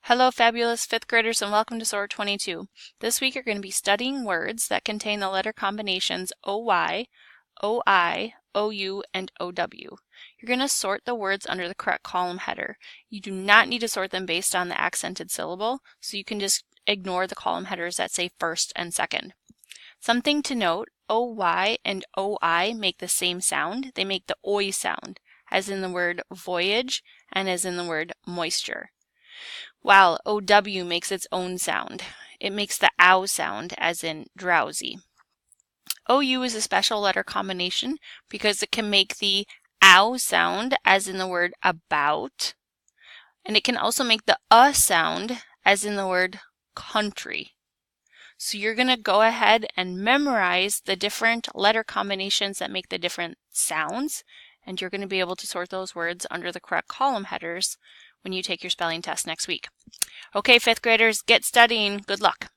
Hello, fabulous fifth graders, and welcome to Sort 22. This week you're going to be studying words that contain the letter combinations OY, OI, OU, and OW. You're going to sort the words under the correct column header. You do not need to sort them based on the accented syllable, so you can just ignore the column headers that say first and second. Something to note, OY and OI make the same sound. They make the OI sound, as in the word voyage and as in the word moisture. While OW makes its own sound. It makes the OW sound, as in drowsy. OU is a special letter combination because it can make the OW sound, as in the word about, and it can also make the sound, as in the word country. So you're going to go ahead and memorize the different letter combinations that make the different sounds, and you're going to be able to sort those words under the correct column headers when you take your spelling test next week. Okay, fifth graders, get studying. Good luck.